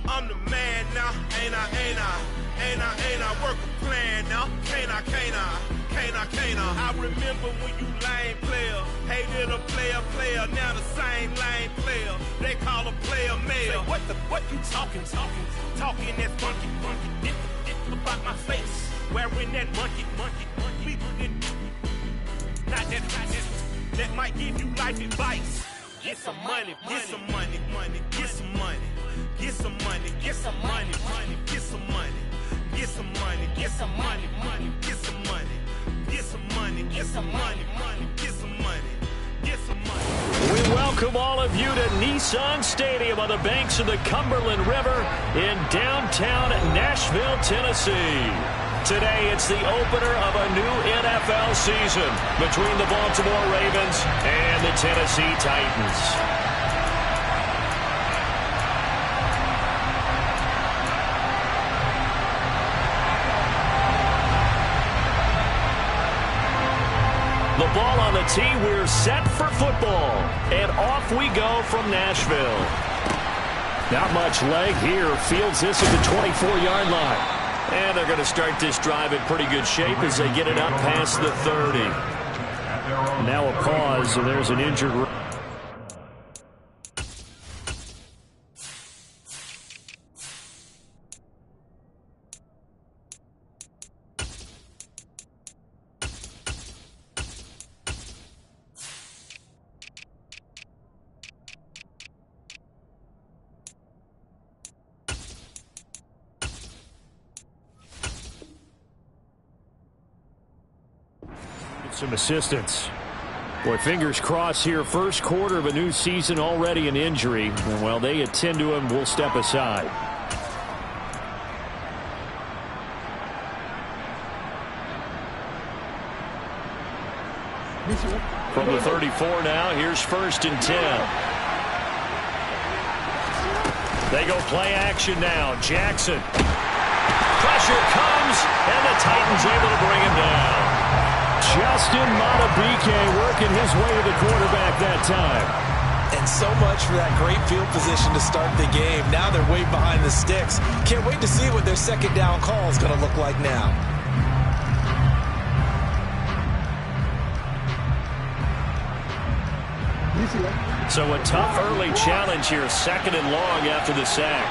I'm the man now. Ain't I work a plan now. Can't I? I remember when you lame player, hated a player, now the same lame player. They call a player mayor. What you talking that funky, get about my face. Wearing that monkey. Not that might give you life advice. Get some money, get some money, get some money, get some money, get some money, get some money, get some money, get some money, get some money, get some money, get some money, get some money, get some money. We welcome all of you to Nissan Stadium on the banks of the Cumberland River in downtown Nashville, Tennessee. Today, it's the opener of a new NFL season between the Baltimore Ravens and the Tennessee Titans. The ball on the tee, we're set for football. And off we go from Nashville. Not much leg here. Fields this at the 24-yard line. And they're going to start this drive in pretty good shape as they get it up past the 30. Now a pause, and there's an injured. Some assistance. Boy, fingers crossed here. First quarter of a new season, already an injury. And while they attend to him, we'll step aside. From the 34 now, here's 1st and 10. They go play action now. Jackson. Pressure comes, and the Titans able to bring him down. Justin Madubuike working his way to the quarterback that time. And so much for that great field position to start the game. Now they're way behind the sticks. Can't wait to see what their second down call is going to look like now. So a tough early challenge here. 2nd and long after the sack.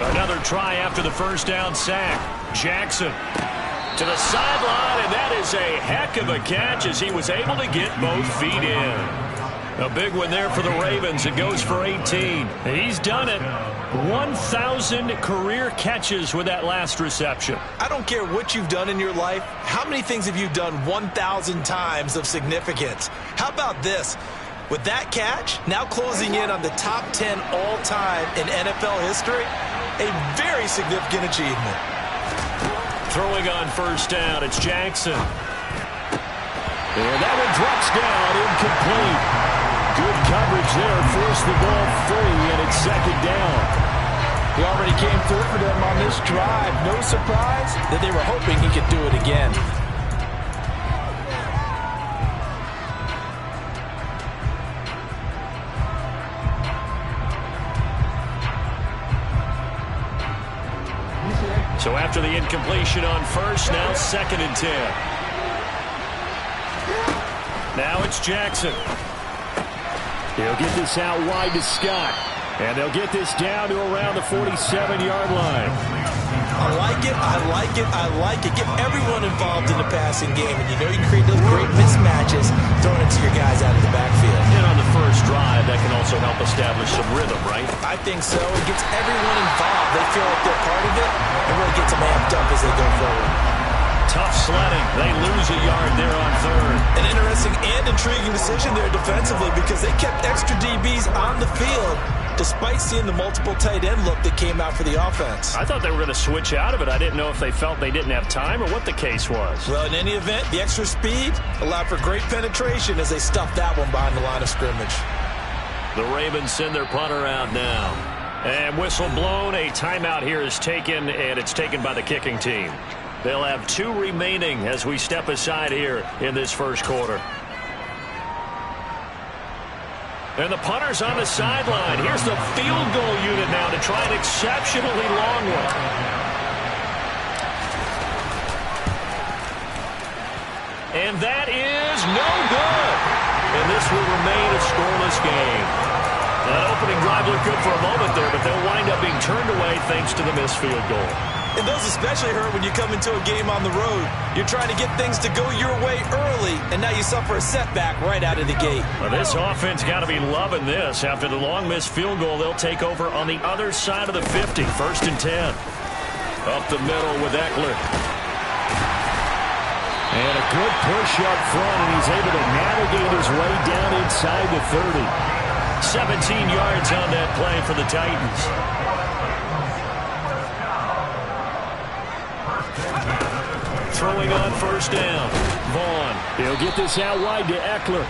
Another try after the first down sack. Jackson to the sideline, and that is a heck of a catch as he was able to get both feet in. A big one there for the Ravens. It goes for 18. He's done it. 1,000 career catches with that last reception. I don't care what you've done in your life. How many things have you done 1,000 times of significance? How about this? With that catch, now closing in on the top 10 all-time in NFL history, a very significant achievement. Throwing on first down, it's Jackson. And that one drops down, incomplete. Good coverage there, forced the ball free, and it's 2nd down. He already came through for them on this drive. No surprise that they were hoping he could do it again. So after the incompletion on first, now 2nd and 10. Now it's Jackson. He'll get this out wide to Scott. And they'll get this down to around the 47-yard line. I like it, I like it, I like it. Get everyone involved in the passing game. And you know you create those great mismatches throwing it to your guys out of the backfield. And on the first drive, that can also help establish some rhythm, right? I think so. It gets everyone involved. They feel like they're part of it. It really gets them amped up as they go forward. Tough sledding. They lose a yard there on 3rd. An interesting and intriguing decision there defensively because they kept extra DBs on the field despite seeing the multiple tight end look that came out for the offense. I thought they were going to switch out of it. I didn't know if they felt they didn't have time or what the case was. Well, in any event, the extra speed allowed for great penetration as they stuffed that one behind the line of scrimmage. The Ravens send their punter out now. And whistle blown. A timeout here is taken, and it's taken by the kicking team. They'll have 2 remaining as we step aside here in this first quarter. And the punter's on the sideline. Here's the field goal unit now to try an exceptionally long one. And that is no good. And this will remain a scoreless game. That opening drive looked good for a moment there, but they'll wind up being turned away thanks to the missed field goal. And those especially hurt when you come into a game on the road. You're trying to get things to go your way early, and now you suffer a setback right out of the gate. Well, this offense got to be loving this. After the long missed field goal, they'll take over on the other side of the 50, 1st and 10. Up the middle with Ekeler. And a good push up front, and he's able to navigate his way down inside the 30. 17 yards on that play for the Titans. Throwing on 1st down. Vaughn. He'll get this out wide to Ekeler.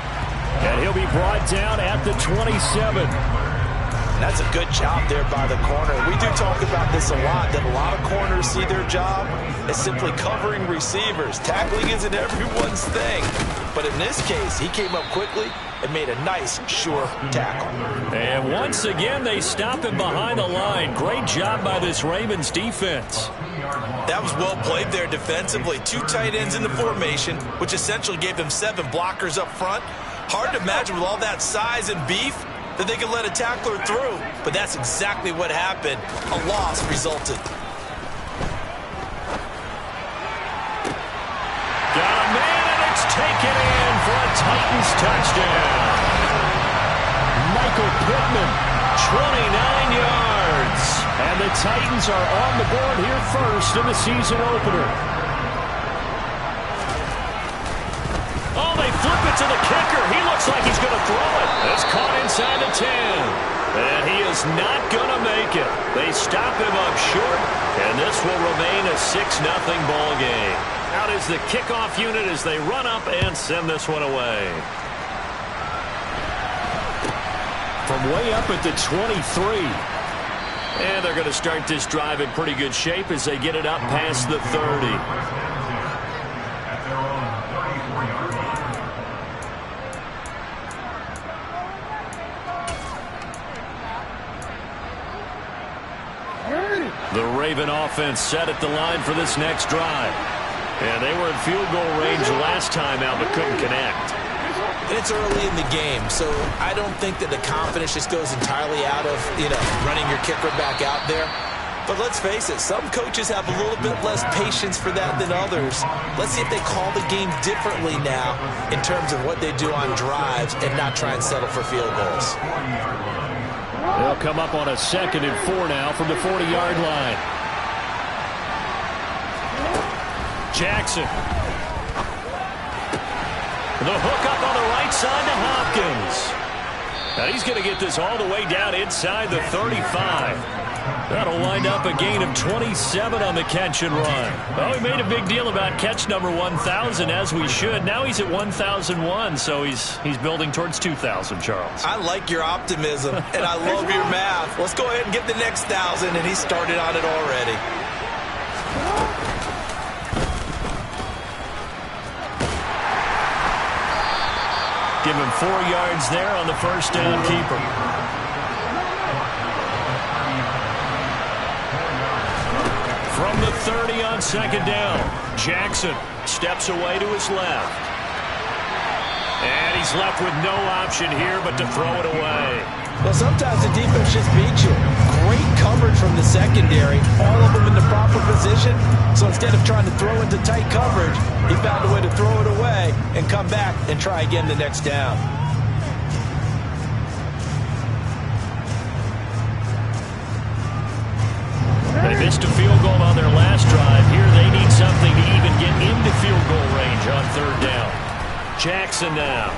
And he'll be brought down at the 27. That's a good job there by the corner. We do talk about this a lot, that a lot of corners see their job as simply covering receivers. Tackling isn't everyone's thing. But in this case, he came up quickly and made a nice, sure tackle. And once again, they stop him behind the line. Great job by this Ravens defense. That was well played there defensively. 2 tight ends in the formation, which essentially gave them 7 blockers up front. Hard to imagine with all that size and beef that they could let a tackler through. But that's exactly what happened. A loss resulted. Got a man, and it's taken in for a Titans touchdown. Michael Pittman, 29 yards. And the Titans are on the board here first in the season opener. Oh, they flip it to the kicker. He looks like he's going to throw it. It's caught inside the 10. And he is not going to make it. They stop him up short, and this will remain a 6-0 ball game. Out is the kickoff unit as they run up and send this one away. From way up at the 23. And they're going to start this drive in pretty good shape as they get it up past the 30. The Raven offense set at the line for this next drive. And they were in field goal range last time out, but couldn't connect. And it's early in the game, so I don't think that the confidence just goes entirely out of, running your kicker back out there. But let's face it, some coaches have a little bit less patience for that than others. Let's see if they call the game differently now in terms of what they do on drives and not try and settle for field goals. They'll come up on a 2nd and 4 now from the 40-yard line. Jackson. The hook up on the right side to Hopkins. Now he's going to get this all the way down inside the 35. That'll wind up a gain of 27 on the catch and run. Well, we made a big deal about catch number 1,000, as we should. Now he's at 1,001, so he's building towards 2,000, Charles. I like your optimism, and I love your math. Let's go ahead and get the next 1,000, and he started on it already. Give him 4 yards there on the 1st down keeper. From the 30 on 2nd down, Jackson steps away to his left. And he's left with no option here but to throw it away. Well, sometimes the defense just beats you. Great coverage from the secondary, all of them in the proper position. So instead of trying to throw into tight coverage, he found a way to throw it away and come back and try again the next down. They missed a field goal on their last drive. Here they need something to even get into field goal range on 3rd down. Jackson now.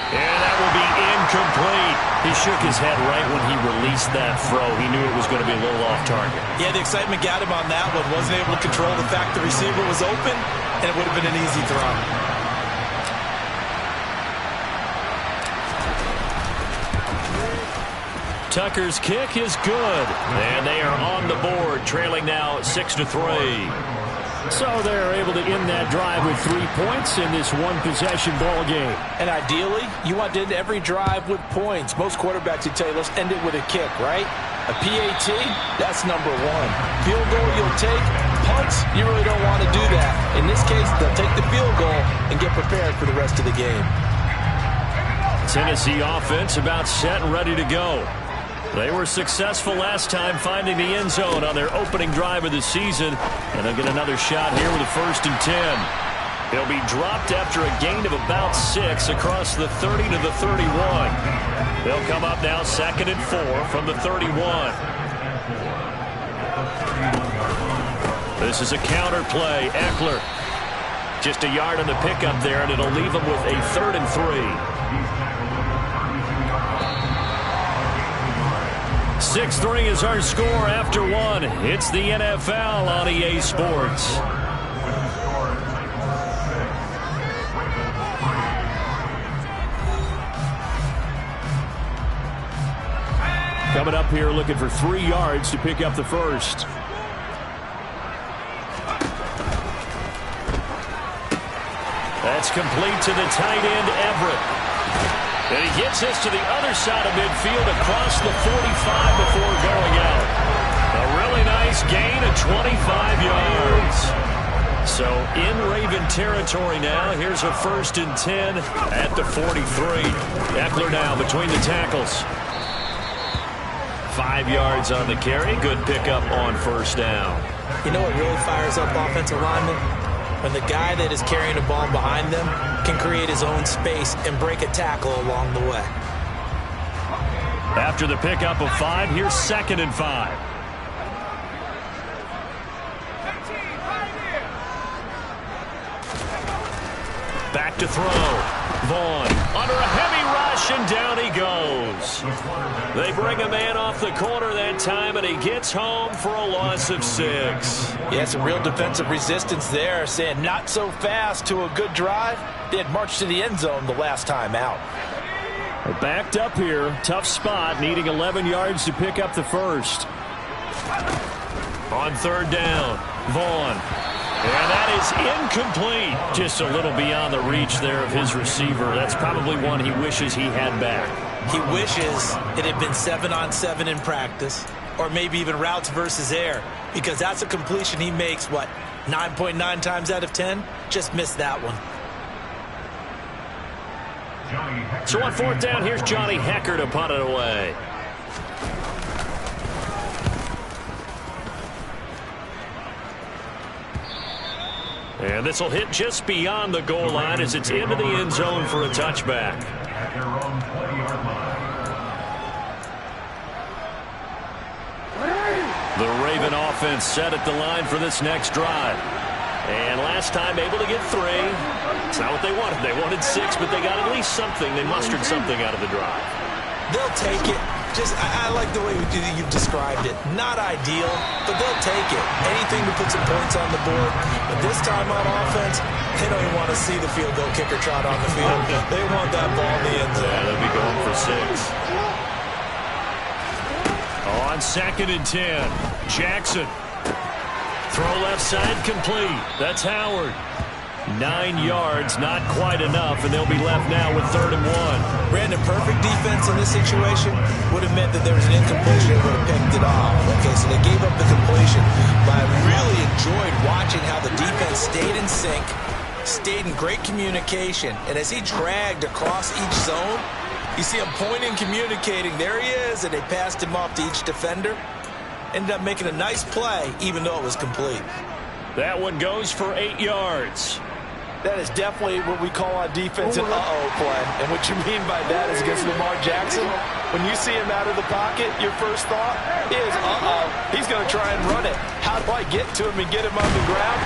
And that will be incomplete. He shook his head right when he released that throw. He knew it was going to be a little off target. Yeah, the excitement got him on that one. Wasn't able to control the fact the receiver was open, and it would have been an easy throw. Tucker's kick is good. And they are on the board, trailing now 6-3. So they're able to end that drive with 3 points in this one-possession ball game. And ideally, you want to end every drive with points. Most quarterbacks would tell you, let's end it with a kick, right? A PAT, that's number one. Field goal you'll take. Punts, you really don't want to do that. In this case, they'll take the field goal and get prepared for the rest of the game. Tennessee offense about set and ready to go. They were successful last time finding the end zone on their opening drive of the season, and they'll get another shot here with a 1st and 10. They'll be dropped after a gain of about 6 across the 30 to the 31. They'll come up now 2nd and 4 from the 31. This is a counter play. Eckler just a yard on the pickup there, and it'll leave them with a 3rd and 3. 6-3 is our score after 1. It's the NFL on EA Sports. Coming up here looking for 3 yards to pick up the first. That's complete to the tight end, Everett. And he gets this to the other side of midfield across the 45 before going out. A really nice gain of 25 yards. So in Raven territory now. Here's a 1st and 10 at the 43. Eckler now between the tackles. 5 yards on the carry. Good pickup on 1st down. You know what really fires up offensive linemen? When the guy that is carrying the ball behind them can create his own space and break a tackle along the way. After the pickup of 5, here's 2nd and 5. Back to throw. Vaughn under a heavy rush, and down he goes. They bring a man off the corner that time, and he gets home for a loss of 6. Yeah, some real defensive resistance there, saying not so fast to a good drive. They had marched to the end zone the last time out. They're backed up here. Tough spot, needing 11 yards to pick up the first. On 3rd down, Vaughn. And that is incomplete. Just a little beyond the reach there of his receiver. That's probably one he wishes he had back. He wishes it had been 7-on-7 in practice, or maybe even routes versus air, because that's a completion he makes, what, 9.9 times out of 10? Just missed that one. So on 4th down, here's Johnny Hekker to punt it away. And this will hit just beyond the goal line as it's into the end zone for a touchback. The Raven offense set at the line for this next drive. And last time able to get 3. It's not what they wanted. They wanted 6, but they got at least something. They mustered something out of the drive. They'll take it. I like the way you've described it. Not ideal, but they'll take it. Anything to put some points on the board. But this time on offense, they don't even want to see the field goal kicker trot on the field. They want that ball in the end zone. Yeah, they'll be going for 6. On 2nd and 10, Jackson. Throw left side complete. That's Howard. 9 yards, not quite enough, and they'll be left now with 3rd and 1. Brandon, perfect defense in this situation would have meant that there was an incompletion and would have picked it off. Okay, so they gave up the completion, but I really enjoyed watching how the defense stayed in sync, stayed in great communication, and as he dragged across each zone, you see him pointing, communicating. There he is, and they passed him off to each defender. Ended up making a nice play, even though it was complete. That one goes for 8 yards. That is definitely what we call on defense an uh-oh play. And what you mean by that is against Lamar Jackson, when you see him out of the pocket, your first thought is, uh-oh, he's going to try and run it. How do I get to him and get him on the ground?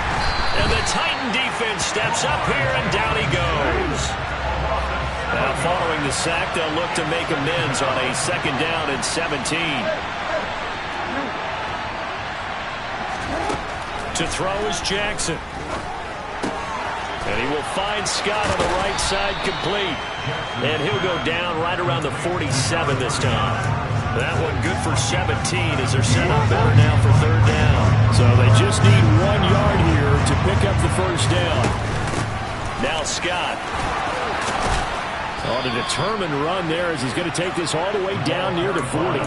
And the Titan defense steps up here, and down he goes. Now, following the sack, they'll look to make amends on a 2nd down and 17. To throw is Jackson. And he will find Scott on the right side complete. And he'll go down right around the 47 this time. That one good for 17 as they're set up better now for third down. So they just need 1 yard here to pick up the first down. Now Scott. On a determined run there as he's going to take this all the way down near the 40.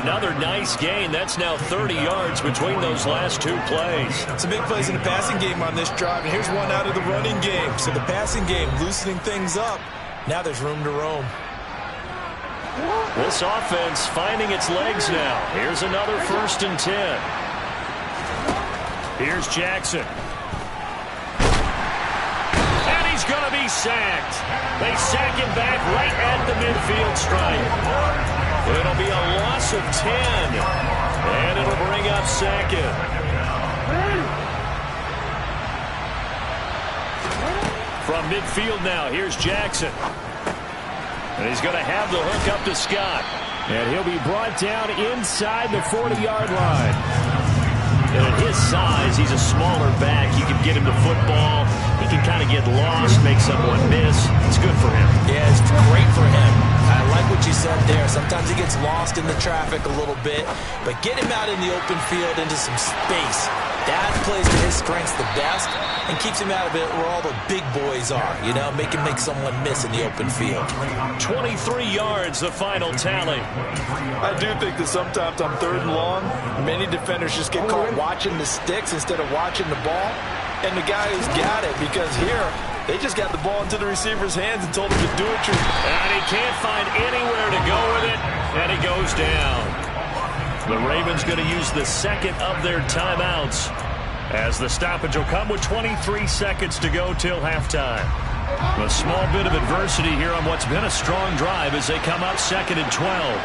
Another nice gain. That's now 30 yards between those last 2 plays. Some big plays in the passing game on this drive, and here's one out of the running game. So the passing game loosening things up. Now there's room to roam. This offense finding its legs now. Here's another 1st and 10. Here's Jackson. And he's going to be sacked. They sack him back right at the midfield stripe. It'll be a loss of 10. And it'll bring up 2nd. From midfield now, here's Jackson. And he's going to have the hook up to Scott. And he'll be brought down inside the 40-yard line. And at his size, he's a smaller back. You can get him the football. He can kind of get lost, make someone miss. It's good for him. Yeah, it's great for him. I like what you said there. Sometimes he gets lost in the traffic a little bit. But get him out in the open field into some space. That plays to his strengths the best and keeps him out of it where all the big boys are. You know, make someone miss in the open field. 23 yards, the final tally. I do think that sometimes on 3rd and long, many defenders just get caught watching the sticks instead of watching the ball. And the guy who's got it, because here, they just got the ball into the receiver's hands and told him to do it. And he can't find anywhere to go with it, and he goes down. The Ravens going to use the 2nd of their timeouts as the stoppage will come with 23 seconds to go till halftime. A small bit of adversity here on what's been a strong drive as they come up 2nd and 12.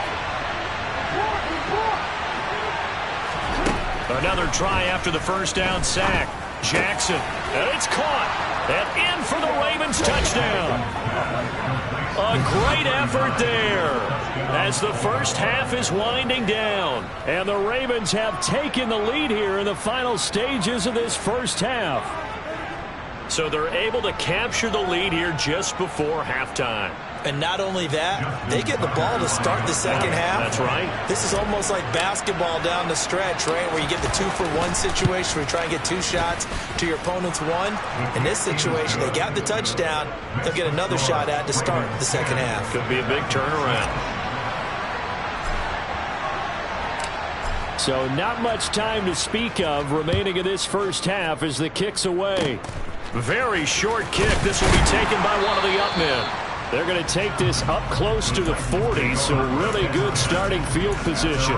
Another try after the 1st down sack. Jackson, and it's caught. And in for the Ravens touchdown. A great effort there as the first half is winding down. And the Ravens have taken the lead here in the final stages of this first half. So they're able to capture the lead here just before halftime. And not only that, they get the ball to start the second half. That's right. This is almost like basketball down the stretch, right, where you get the 2-for-1 situation where you try and get 2 shots to your opponent's 1. In this situation, they got the touchdown. They'll get another shot at to start the second half. Could be a big turnaround. So not much time to speak of remaining in this first half as the kick's away. Very short kick. This will be taken by one of the up men. They're going to take this up close to the 40, so really good starting field position.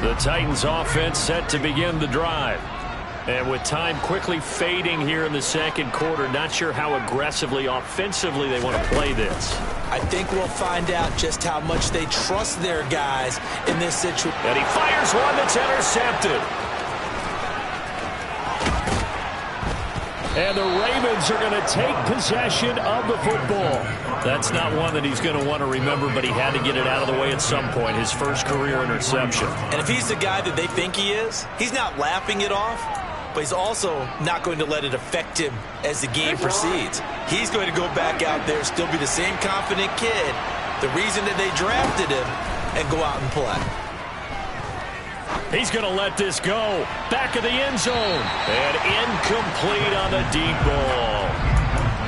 The Titans offense set to begin the drive. And with time quickly fading here in the second quarter, not sure how aggressively, offensively they want to play this. I think we'll find out just how much they trust their guys in this situation. And he fires one that's intercepted. And the Ravens are going to take possession of the football. That's not one that he's going to want to remember, but he had to get it out of the way at some point. His first career interception. And if he's the guy that they think he is, he's not laughing it off, but he's also not going to let it affect him as the game proceeds. He's going to go back out there, still be the same confident kid, the reason that they drafted him, and go out and play. He's going to let this go. Back of the end zone. And incomplete on the deep ball.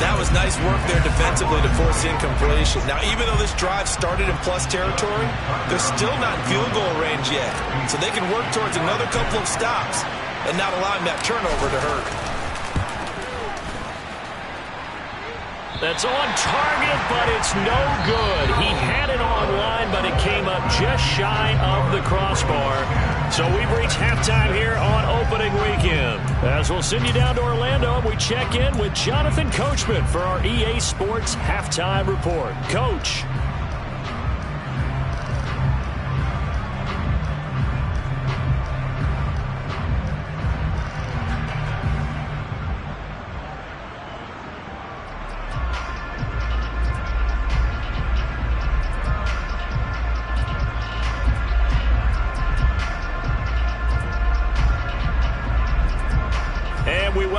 That was nice work there defensively to force incompletion. Now, even though this drive started in plus territory, they're still not in field goal range yet. So they can work towards another couple of stops and not allowing that turnover to hurt. That's on target, but it's no good. He had it on line, but it came up just shy of the crossbar. So we've reached halftime here on opening weekend. As we'll send you down to Orlando, we check in with Jonathan Coachman for our EA Sports Halftime Report. Coach.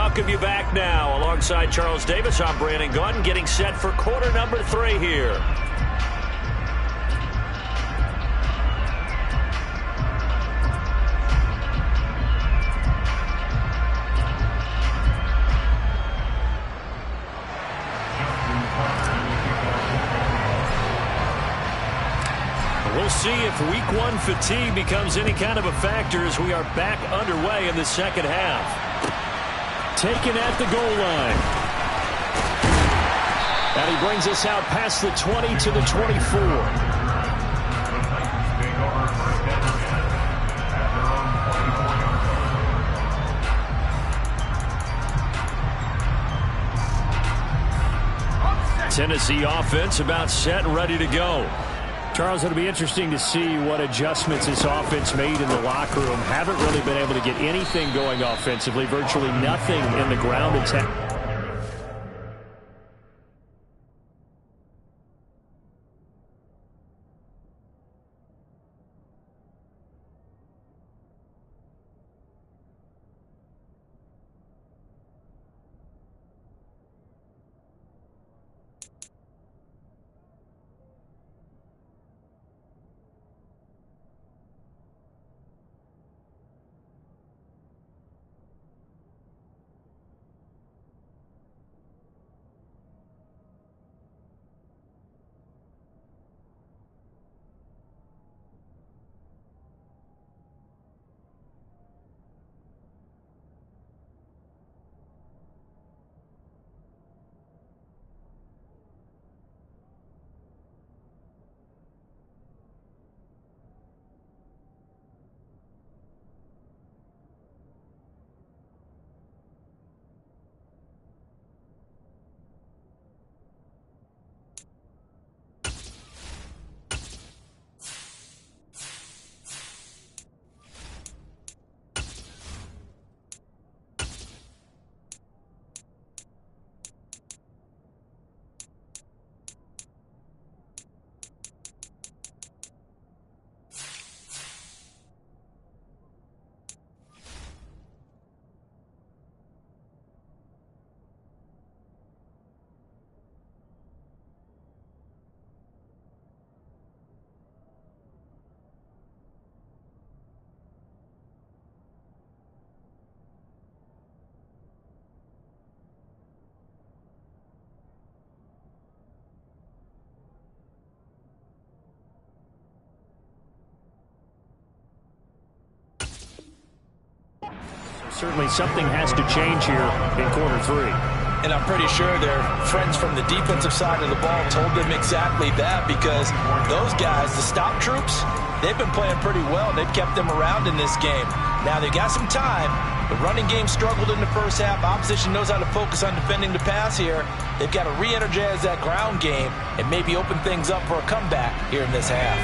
welcome you back now. Alongside Charles Davis, I'm Brandon Gaudin, getting set for quarter number 3 here. We'll see if week 1 fatigue becomes any kind of a factor as we are back underway in the second half. Taken at the goal line. And he brings us out past the 20 to the 24. Tennessee offense about set and ready to go. Charles, it'll be interesting to see what adjustments this offense made in the locker room. Haven't really been able to get anything going offensively. Virtually nothing in the ground attack. Certainly something has to change here in quarter 3. And I'm pretty sure their friends from the defensive side of the ball told them exactly that, because those guys, the stop troops, they've been playing pretty well. They've kept them around in this game. Now, they've got some time. The running game struggled in the first half. Opposition knows how to focus on defending the pass here. They've got to re-energize that ground game and maybe open things up for a comeback here in this half.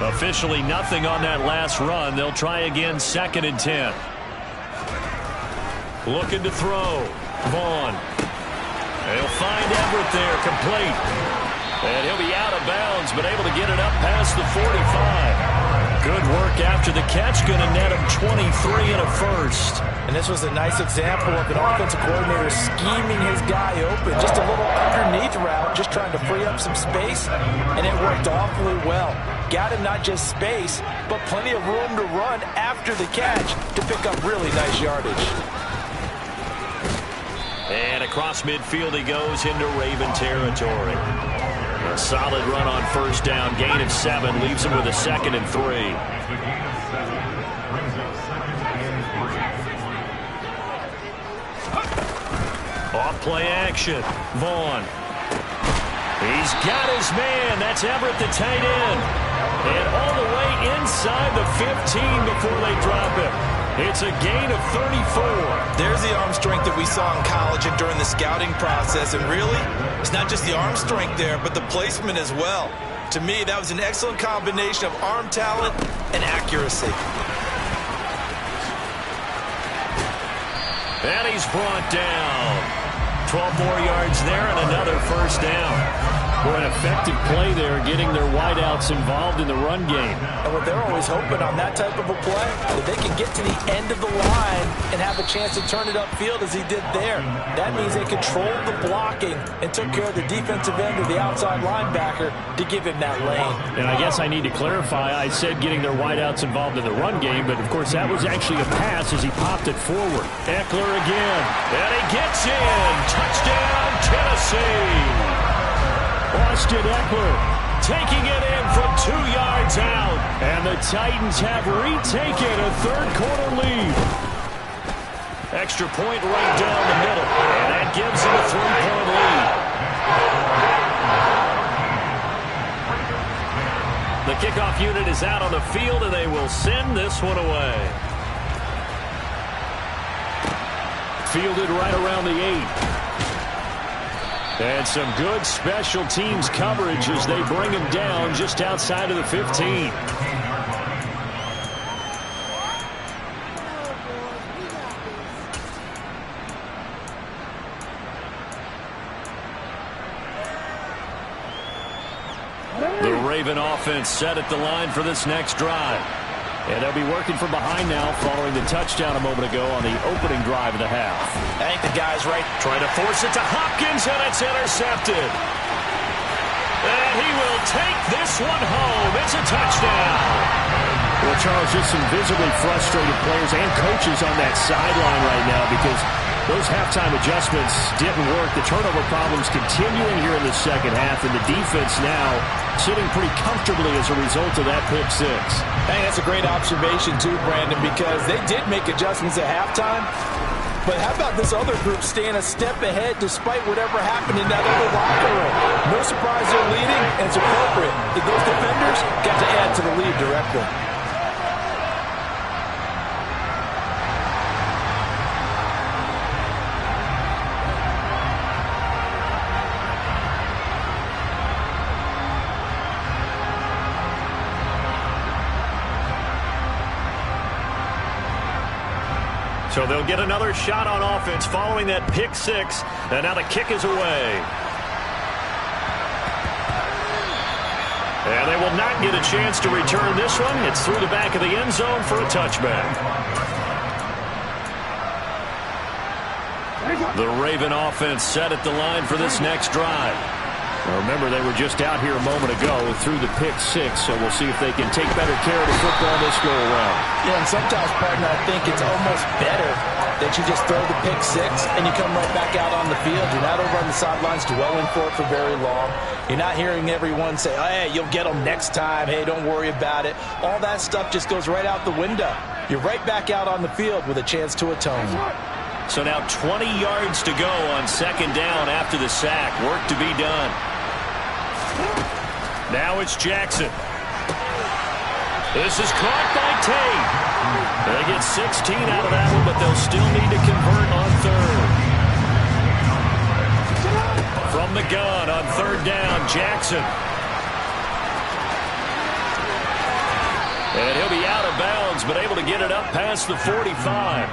Officially nothing on that last run. They'll try again, 2nd and 10. Looking to throw. Vaughn. They'll find Everett there, complete. And he'll be out of bounds, but able to get it up past the 45. Good work after the catch. Going to net him 23 and a first. And this was a nice example of an offensive coordinator scheming his guy open. Just a little underneath route, just trying to free up some space, and it worked awfully well. Got him not just space, but plenty of room to run after the catch to pick up really nice yardage. And across midfield he goes into Raven territory. A solid run on first down. Gain of 7 leaves him with a 2nd and 3. Off play action. Vaughn. He's got his man. That's Everett, the tight end. And all the way inside the 15 before they drop him. It's a gain of 34. There's the arm strength that we saw in college and during the scouting process. And really, it's not just the arm strength there, but the placement as well. To me, that was an excellent combination of arm talent and accuracy. And he's brought down. 12 more yards there and another first down. For an effective play there, getting their wideouts involved in the run game. And what they're always hoping on that type of a play, that they can get to the end of the line and have a chance to turn it upfield as he did there. That means they controlled the blocking and took care of the defensive end of the outside linebacker to give him that lane. And I guess I need to clarify, I said getting their wideouts involved in the run game, but of course that was actually a pass as he popped it forward. Ekeler again, and he gets in. Touchdown, Tennessee. Austin Ekeler taking it in from 2 yards out. And the Titans have retaken a third-quarter lead. Extra point right down the middle. And that gives them a 3-point lead. The kickoff unit is out on the field, and they will send this one away. Fielded right around the 8. And some good special teams coverage as they bring him down just outside of the 15. The Raven offense set at the line for this next drive. And they'll be working from behind now following the touchdown a moment ago on the opening drive of the half. I think the guy's right. Trying to force it to Hopkins, and it's intercepted. And he will take this one home. It's a touchdown. Well, Charles, just some visibly frustrated players and coaches on that sideline right now because those halftime adjustments didn't work. The turnover problems continuing here in the second half, and the defense now sitting pretty comfortably as a result of that pick six. I think that's a great observation too, Brandon, because they did make adjustments at halftime. But how about this other group staying a step ahead despite whatever happened in that other locker room? No surprise they're leading, and it's appropriate that those defenders got to add to the lead directly. So they'll get another shot on offense following that pick six. And now the kick is away. And they will not get a chance to return this one. It's through the back of the end zone for a touchback. The Raven offense set at the line for this next drive. Now remember, they were just out here a moment ago through the pick six, so we'll see if they can take better care of the football this go around. Yeah, and sometimes, partner, I think it's almost better that you just throw the pick six and you come right back out on the field. You're not over on the sidelines dwelling for it for very long. You're not hearing everyone say, oh, hey, you'll get them next time. Hey, don't worry about it. All that stuff just goes right out the window. You're right back out on the field with a chance to atone. So now 20 yards to go on second down after the sack. Work to be done. Now it's Jackson. This is caught by Tate. They get 16 out of that one, but they'll still need to convert on third. From the gun on third down, Jackson. And he'll be out of bounds, but able to get it up past the 45.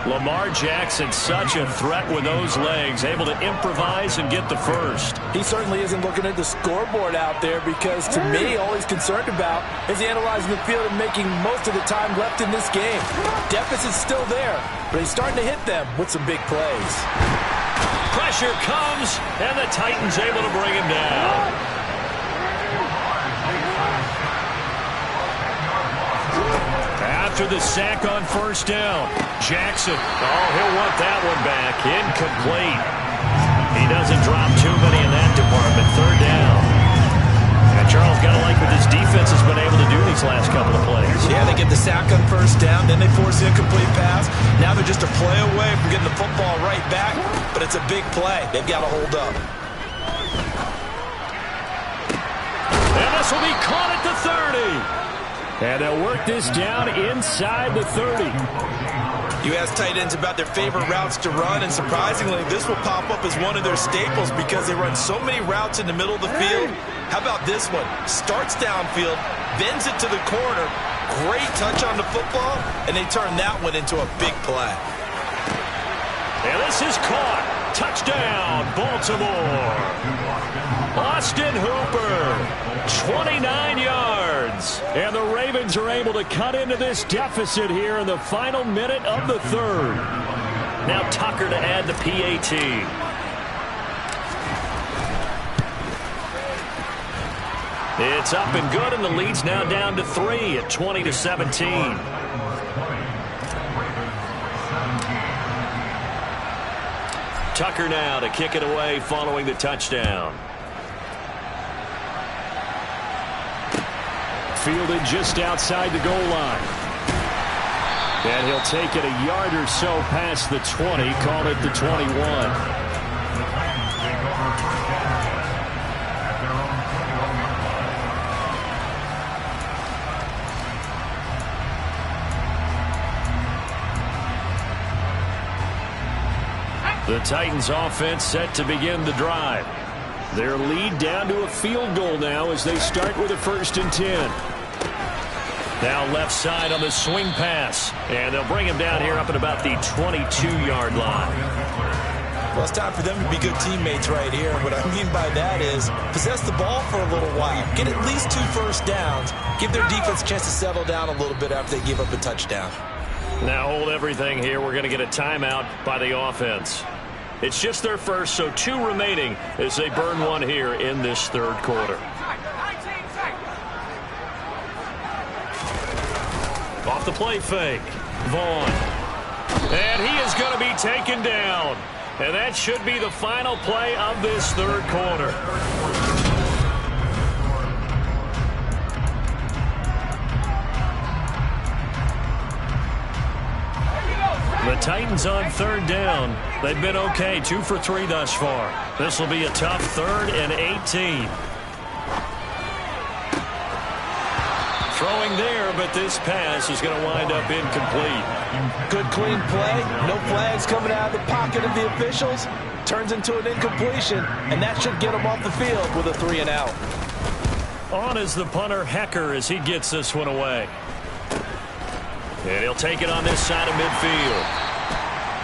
Lamar Jackson, such a threat with those legs, able to improvise and get the first. He certainly isn't looking at the scoreboard out there because, to me, all he's concerned about is analyzing the field and making most of the time left in this game. Deficit's still there, but he's starting to hit them with some big plays. Pressure comes, and the Titans able to bring him down. After the sack on first down, Jackson, he'll want that one back. Incomplete. He doesn't drop too many in that department. Third down. And Charles, got to like what this defense has been able to do these last couple of plays. Yeah, they get the sack on first down, then they force the incomplete pass. Now they're just a play away from getting the football right back, but it's a big play. They've got to hold up. And this will be caught at the 30. And they'll work this down inside the 30. You ask tight ends about their favorite routes to run, and surprisingly, this will pop up as one of their staples because they run so many routes in the middle of the field. How about this one? Starts downfield, bends it to the corner, great touch on the football, and they turn that one into a big play. And this is caught. Touchdown, Baltimore. Austin Hooper, 29 yards. And the Ravens are able to cut into this deficit here in the final minute of the third. Now Tucker to add the PAT. It's up and good, and the lead's now down to 3 at 20-17. Tucker now to kick it away following the touchdown. Fielded just outside the goal line. And he'll take it a yard or so past the 20, call it the 21. The Titans offense set to begin the drive. Their lead down to a field goal now as they start with a 1st and 10. Now left side on the swing pass. And they'll bring him down here up at about the 22-yard line. Well, it's time for them to be good teammates right here. What I mean by that is possess the ball for a little while. Get at least 2 first downs. Give their defense a chance to settle down a little bit after they give up a touchdown. Now hold everything here. We're going to get a timeout by the offense. It's just their first, so 2 remaining as they burn one here in this third quarter. Off the play fake. Vaughn. And he is going to be taken down. And that should be the final play of this third quarter. The Titans on 3rd down. They've been okay, 2 for 3 thus far. This will be a tough 3rd and 18. Throwing there, but this pass is going to wind up incomplete. Good clean play. No flags coming out of the pocket of the officials. Turns into an incompletion, and that should get them off the field with a 3 and out. On is the punter, Hecker, as he gets this one away. And he'll take it on this side of midfield.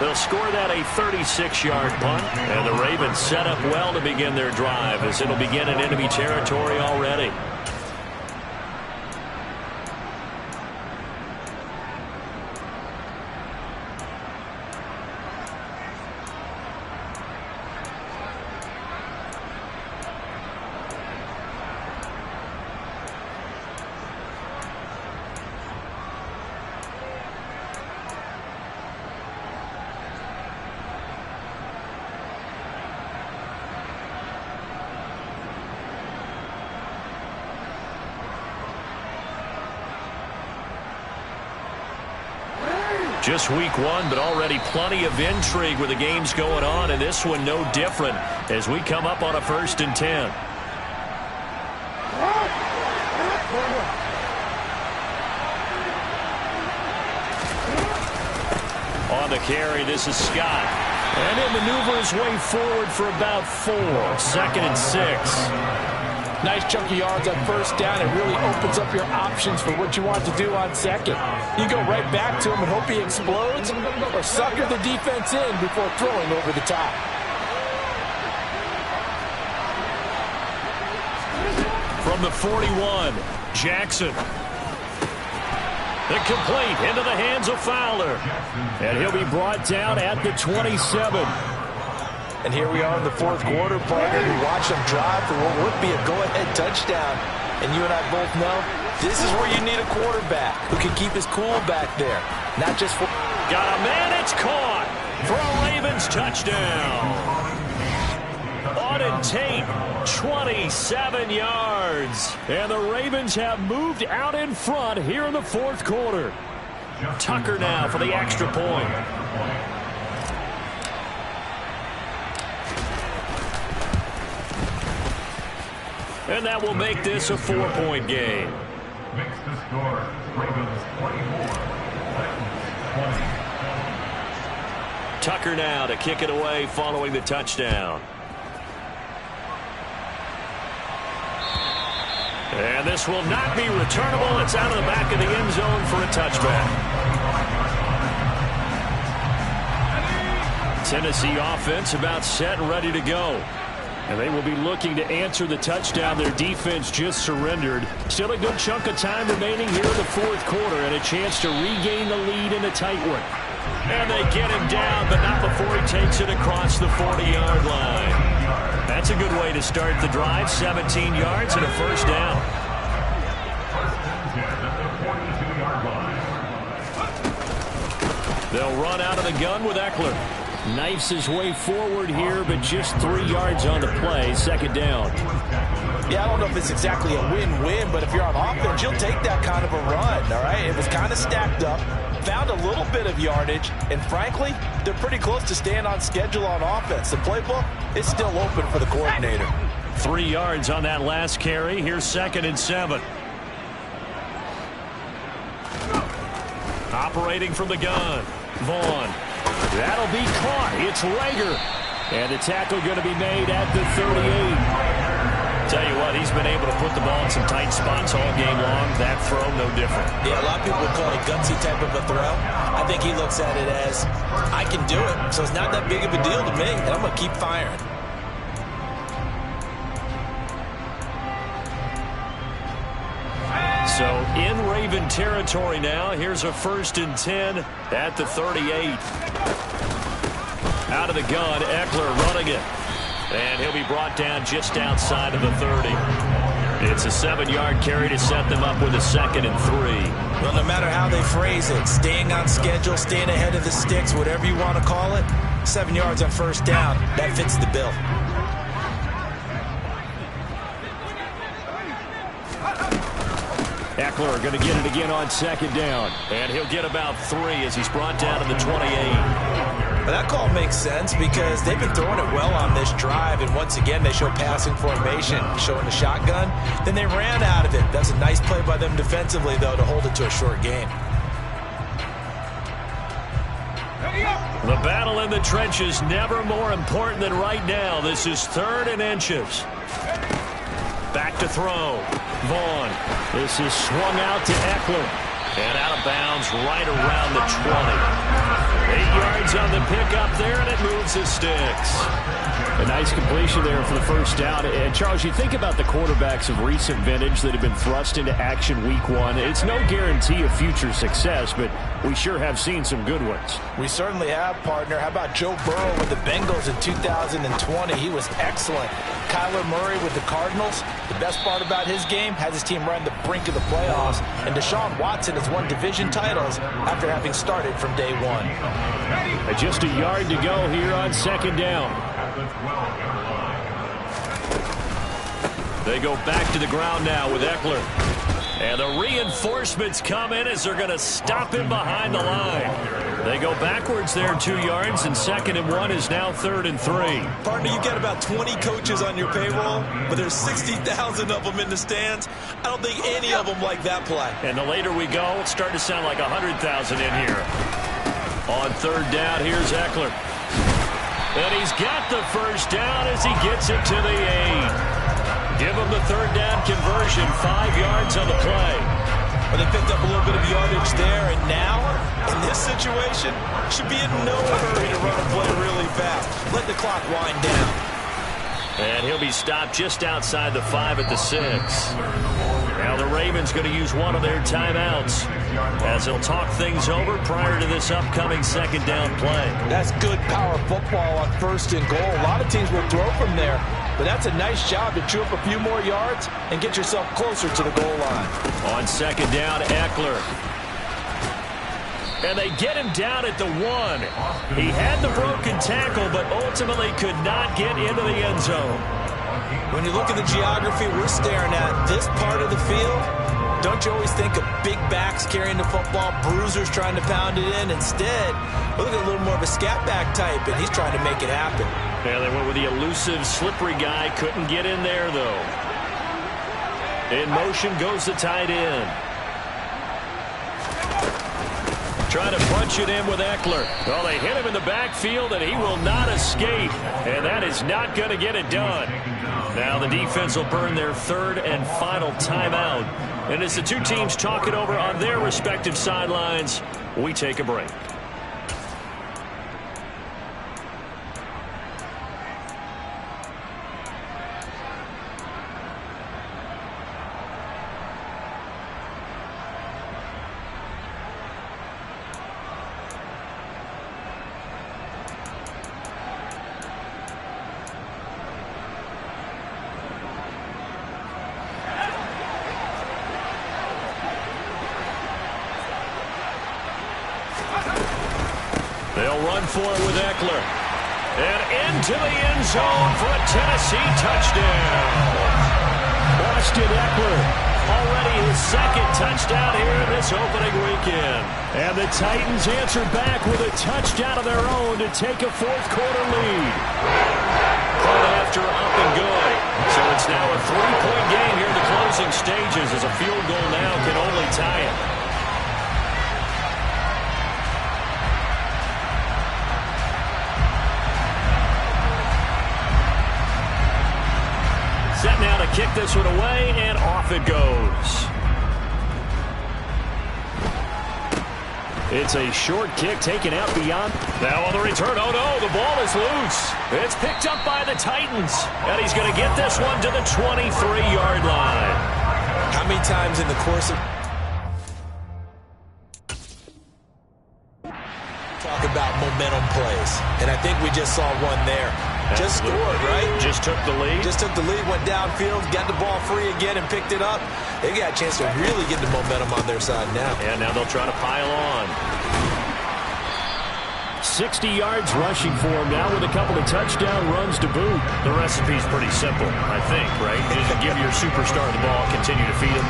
They'll score that a 36-yard punt. And the Ravens set up well to begin their drive as it'll begin in enemy territory already. Just week 1, but already plenty of intrigue with the games going on, and this one no different as we come up on a 1st and 10. On the carry, this is Scott. And he'll maneuver his way forward for about 4. 2nd and 6. Nice chunk of yards on 1st down. It really opens up your options for what you want to do on 2nd. You go right back to him and hope he explodes, or sucker the defense in before throwing over the top. From the 41, Jackson. Incomplete into the hands of Fowler. And he'll be brought down at the 27. And here we are in the 4th quarter, partner. We watch them drive for what would be a go-ahead touchdown. And you and I both know this is where you need a quarterback who can keep his cool back there. Not just for... Got a man, it's caught for a Ravens touchdown. Auden Tate, 27 yards. And the Ravens have moved out in front here in the 4th quarter. Tucker now for the extra point. And that will make this a 4-point game. Makes the score Ravens 24, Titans 20. Tucker now to kick it away following the touchdown. And this will not be returnable. It's out of the back of the end zone for a touchback. Tennessee offense about set and ready to go. And they will be looking to answer the touchdown their defense just surrendered. Still a good chunk of time remaining here in the fourth quarter and a chance to regain the lead in a tight one. And they get him down, but not before he takes it across the 40-yard line. That's a good way to start the drive. 17 yards and a first down. They'll run out of the gun with Eckler. Knifes his way forward here, but just 3 yards on the play. Second down. Yeah, I don't know if it's exactly a win-win, but if you're on offense, you'll take that kind of a run, all right? It was kind of stacked up, found a little bit of yardage, and frankly, they're pretty close to staying on schedule on offense. The playbook is still open for the coordinator. 3 yards on that last carry. Here's 2nd and 7. Operating from the gun. Vaughn. That'll be caught. It's Rager. And the tackle going to be made at the 38. Tell you what, he's been able to put the ball in some tight spots all game long. That throw, no different. Yeah, a lot of people would call it a gutsy type of a throw. I think he looks at it as, I can do it, so it's not that big of a deal to me, and I'm going to keep firing. So in Raven territory now. Here's a 1st and 10 at the 38. Out of the gun, Eckler running it. And he'll be brought down just outside of the 30. It's a 7-yard carry to set them up with a 2nd and 3. Well, no matter how they phrase it, staying on schedule, staying ahead of the sticks, whatever you want to call it, 7 yards on first down, that fits the bill. Eckler going to get it again on 2nd down. And he'll get about 3 as he's brought down to the 28. Well, that call makes sense because they've been throwing it well on this drive, and once again they show passing formation, showing the shotgun. Then they ran out of it. That's a nice play by them defensively, though, to hold it to a short gain. The battle in the trenches never more important than right now. This is 3rd and inches. Back to throw. Vaughn. This is swung out to Eckler. And out of bounds right around the 20. 8 yards on the pickup there, and it moves the sticks. A nice completion there for the first down. And, Charles, you think about the quarterbacks of recent vintage that have been thrust into action week 1. It's no guarantee of future success, but we sure have seen some good ones. We certainly have, partner. How about Joe Burrow with the Bengals in 2020? He was excellent. Kyler Murray with the Cardinals. The best part about his game, has his team right on the brink of the playoffs. And Deshaun Watson has won division titles after having started from day 1. Just a yard to go here on 2nd down. They go back to the ground now with Eckler. And the reinforcements come in as they're going to stop him behind the line. They go backwards there 2 yards, and 2nd and 1 is now 3rd and 3. Partner, you got about 20 coaches on your payroll, but there's 60,000 of them in the stands. I don't think any of them like that play. And the later we go, it's starting to sound like 100,000 in here. On 3rd down, here's Eckler. And he's got the first down as he gets it to the 8. Give him the 3rd down conversion, 5 yards on the play. Well, they picked up a little bit of yardage there, and now, in this situation, should be in no hurry to run a play really fast. Let the clock wind down. And he'll be stopped just outside the 5 at the 6. Now the Ravens going to use one of their timeouts as they'll talk things over prior to this upcoming 2nd down play. That's good power football on 1st and goal. A lot of teams will throw from there, but that's a nice job to chew up a few more yards and get yourself closer to the goal line. On 2nd down, Eckler. And they get him down at the 1. He had the broken tackle, but ultimately could not get into the end zone. When you look at the geography we're staring at, this part of the field, don't you always think of big backs carrying the football, bruisers trying to pound it in? Instead, look at a little more of a scat back type, and he's trying to make it happen. Yeah, they went with the elusive, slippery guy. Couldn't get in there, though. In motion goes the tight end. Trying to punch it in with Eckler. Well, they hit him in the backfield, and he will not escape. And that is not going to get it done. Now the defense will burn their 3rd and final timeout. And as the two teams talk it over on their respective sidelines, we take a break. They'll run for it with Eckler. And into the end zone for a Tennessee touchdown. Austin Eckler, already his second touchdown here in this opening weekend. And the Titans answer back with a touchdown of their own to take a fourth-quarter lead. Right after up and good. So it's now a 3-point game here in the closing stages as a field goal now can only tie it. Set now to kick this one away, and off it goes. It's a short kick taken out beyond. Now on the return, oh no, the ball is loose. It's picked up by the Titans, and he's going to get this one to the 23-yard line. How many times in the course of... Talk about momentum plays, and I think we just saw one there. Just scored, right? Just took the lead. Just took the lead, went downfield, got the ball free again and picked it up. They got a chance to really get the momentum on their side now. And now they'll try to pile on. 60 yards rushing for him now with a couple of touchdown runs to boot. The recipe's pretty simple, I think, right? Just give your superstar the ball, continue to feed him.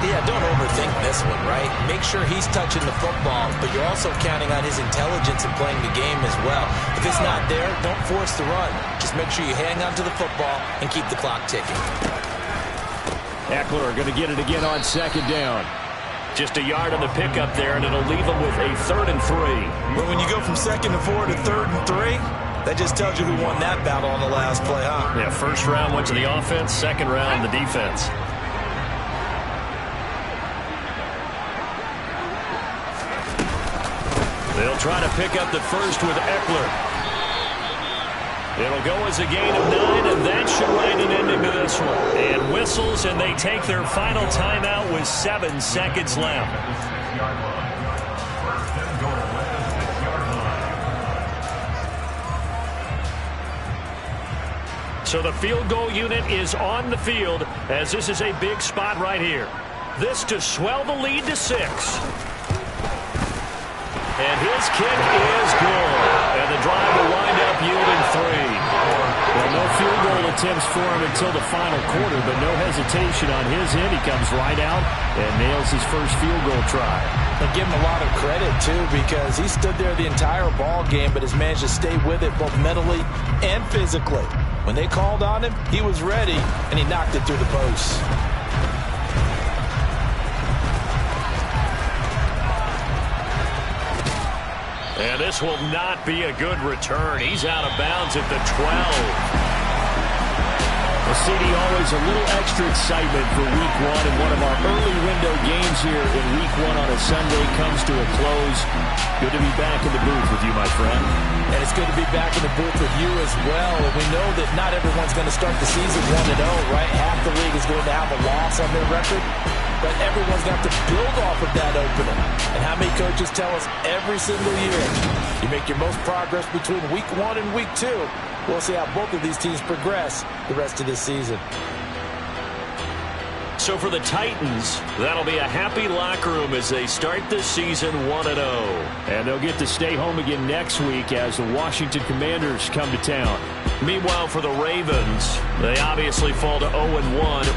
Yeah, don't overthink this one, right? Make sure he's touching the football, but you're also counting on his intelligence in playing the game as well. If it's not there, don't force the run. Just make sure you hang on to the football and keep the clock ticking. Eckler going to get it again on second down. Just a yard on the pickup there, and it'll leave him with a 3rd and 3. But when you go from 2nd and 4 to 3rd and 3, that just tells you who won that battle on the last play, huh? Yeah, first round went to the offense, second round the defense. They'll try to pick up the first with Eckler. It'll go as a gain of 9, and that should write an ending to this one. And whistles, and they take their final timeout with 7 seconds left. So the field goal unit is on the field as this is a big spot right here. This to swell the lead to 6. And his kick is good. And the drive will wind up yielding 3. Well, no field goal attempts for him until the final quarter, but no hesitation on his end. He comes right out and nails his first field goal try. I give him a lot of credit, too, because he stood there the entire ball game, but has managed to stay with it both mentally and physically. When they called on him, he was ready, and he knocked it through the posts. And this will not be a good return. He's out of bounds at the 12. Well, CD, always a little extra excitement for Week 1, and one of our early window games here in Week 1 on a Sunday comes to a close. Good to be back in the booth with you, my friend. And it's good to be back in the booth with you as well. And we know that not everyone's going to start the season 1-0, right? Half the league is going to have a loss on their record. But everyone's got to build off of that opening. And how many coaches tell us every single year, you make your most progress between Week 1 and Week 2. We'll see how both of these teams progress the rest of this season. So for the Titans, that'll be a happy locker room as they start this season 1-0. And they'll get to stay home again next week as the Washington Commanders come to town. Meanwhile, for the Ravens, they obviously fall to 0-1.